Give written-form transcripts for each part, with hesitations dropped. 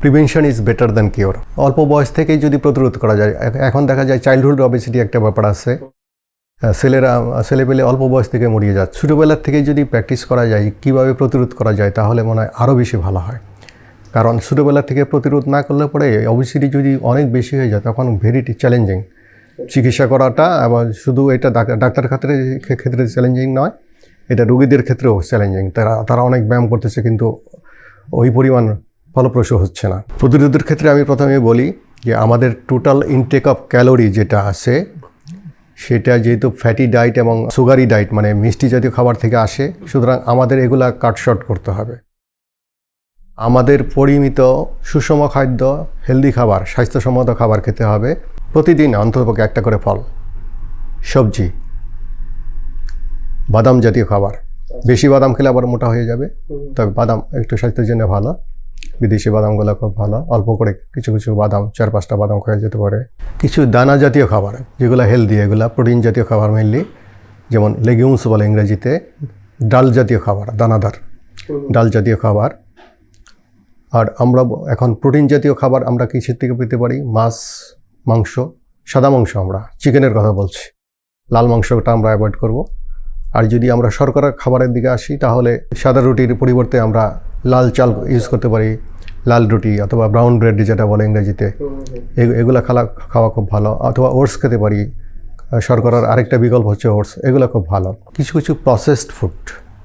Prevention is better than cure. অল্প বয়স থেকেই যদি প্রতিরোধ করা যায়, এখন দেখা যায় চাইল্ডহুড অবেসিটি একটা ব্যাপার আছে, ছেলেপেলে অল্প বয়স থেকে মরিয়ে যাচ্ছে। ছোটোবেলার থেকে যদি প্র্যাকটিস করা যায় কীভাবে প্রতিরোধ করা যায়, তাহলে মনে হয় আরও বেশি ভালো হয়। কারণ ছোটোবেলা থেকে প্রতিরোধ না করলে পরে অবেসিটি যদি অনেক বেশি হয়ে যায় তখন ভেরি চ্যালেঞ্জিং চিকিৎসা করাটা। আবার শুধু এটা ডাক্তার ক্ষেত্রে চ্যালেঞ্জিং নয়, এটা রোগীদের ক্ষেত্রেও চ্যালেঞ্জিং। তারা অনেক ব্যায়াম করতেছে কিন্তু ওই পরিমাণ ফলপ্রসূ হচ্ছে না। প্রতিরোধের ক্ষেত্রে আমি প্রথমে বলি যে আমাদের টোটাল ইনটেক অফ ক্যালোরি যেটা আছে সেটা যেহেতু ফ্যাটি ডায়েট এবং সুগারি ডায়েট মানে মিষ্টি জাতীয় খাবার থেকে আসে, সুতরাং আমাদের এগুলা কাটশর্ট করতে হবে। আমাদের পরিমিত সুষম খাদ্য, হেলদি খাবার, স্বাস্থ্যসম্মত খাবার খেতে হবে। প্রতিদিন অন্ততপক্ষে একটা করে ফল, সবজি, বাদাম জাতীয় খাবার। বেশি বাদাম খেলে আবার মোটা হয়ে যাবে, তবে বাদাম একটু স্বাস্থ্যের জন্য ভালো। বিদেশি বাদামগুলো খুব ভালো, অল্প করে কিছু বাদাম, 4-5টা বাদাম খাওয়া যেতে পারে। কিছু দানা জাতীয় খাবার যেগুলো হেলদি, এগুলা প্রোটিন জাতীয় খাবার মেনলি, যেমন লেগিউমস বলে ইংরেজিতে, ডাল জাতীয় খাবার, দানাদার ডাল জাতীয় খাবার। আর আমরা এখন প্রোটিন জাতীয় খাবার আমরা কিসের থেকে পেতে পারি? মাছ, মাংস, সাদা মাংস, আমরা চিকেনের কথা বলছি, লাল মাংসটা আমরা অ্যাভয়েড করব। আর যদি আমরা শর্করা খাবারের দিকে আসি তাহলে সাদা রুটির পরিবর্তে আমরা লাল চাল ইউজ করতে পারি, লাল রুটি অথবা ব্রাউন ব্রেড যেটা বলে ইংরেজিতে, এগুলো খাওয়া খুব ভালো। অথবা ওটস খেতে পারি, শর্করার আরেকটা বিকল্প হচ্ছে ওটস, এগুলো খুব ভালো। কিছু প্রসেসড ফুড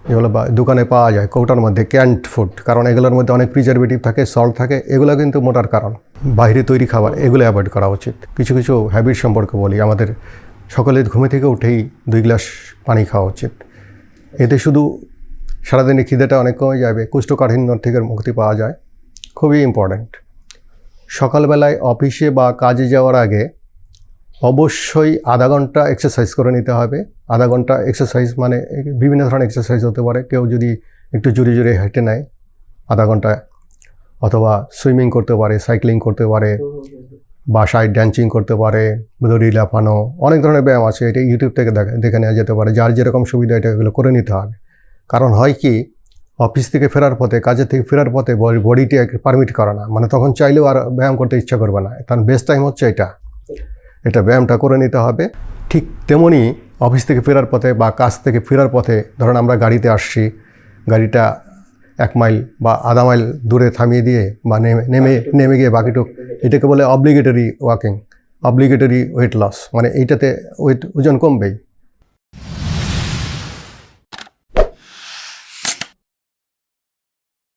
যেগুলো দোকানে পাওয়া যায় কৌটার মধ্যে, ক্যান্ড ফুড, কারণ এগুলোর মধ্যে অনেক প্রিজারভেটিভ থাকে, সল্ট থাকে, এগুলো কিন্তু মোটার কারণ। বাইরে তৈরি খাবার এগুলো অ্যাভয়েড করা উচিত। কিছু হ্যাবিট সম্পর্কে বলি। আমাদের সকালে ঘুমে থেকে উঠেই 2 গ্লাস পানি খাওয়া উচিত। এতে শুধু সারাদিনের খিদেটা অনেক কমে যাবে, কোষ্ঠকাঠিন্য থেকে মুক্তি পাওয়া যায়, খুবই ইম্পর্ট্যান্ট। সকালবেলায় অফিসে বা কাজে যাওয়ার আগে অবশ্যই আধা ঘন্টা এক্সারসাইজ করে নিতে হবে। আধা ঘন্টা এক্সারসাইজ মানে বিভিন্ন ধরনের এক্সারসাইজ হতে পারে। কেউ যদি একটু জোরে হেঁটে নেয় আধা ঘন্টা, অথবা সুইমিং করতে পারে, সাইক্লিং করতে পারে, বাসায় ড্যান্সিং করতে পারে, দড়ি লাফানো, অনেক ধরনের ব্যায়াম আছে। এটা ইউটিউব থেকে দেখে নেওয়া যেতে পারে। যার যেরকম সুবিধা এটা এগুলো করে নিতে হবে। কারণ হয় কি, অফিস থেকে ফেরার পথে, কাজের থেকে ফেরার পথে বডিটি পারমিট করে না, মানে তখন চাইলেও আর ব্যায়াম করতে ইচ্ছা করবে না। কারণ বেস্ট টাইম হচ্ছে এটা ব্যায়ামটা করে নিতে হবে। ঠিক তেমনি অফিস থেকে ফেরার পথে বা কাজ থেকে ফেরার পথে, ধরুন আমরা গাড়িতে আসছি, গাড়িটা 1 মাইল বা আধা মাইল দূরে থামিয়ে দিয়ে বা নেমে গিয়ে বাকিটুক, এটাকে বলে obligatory walking, obligatory weight loss, মানে এইটাতে ওজন কমবেই।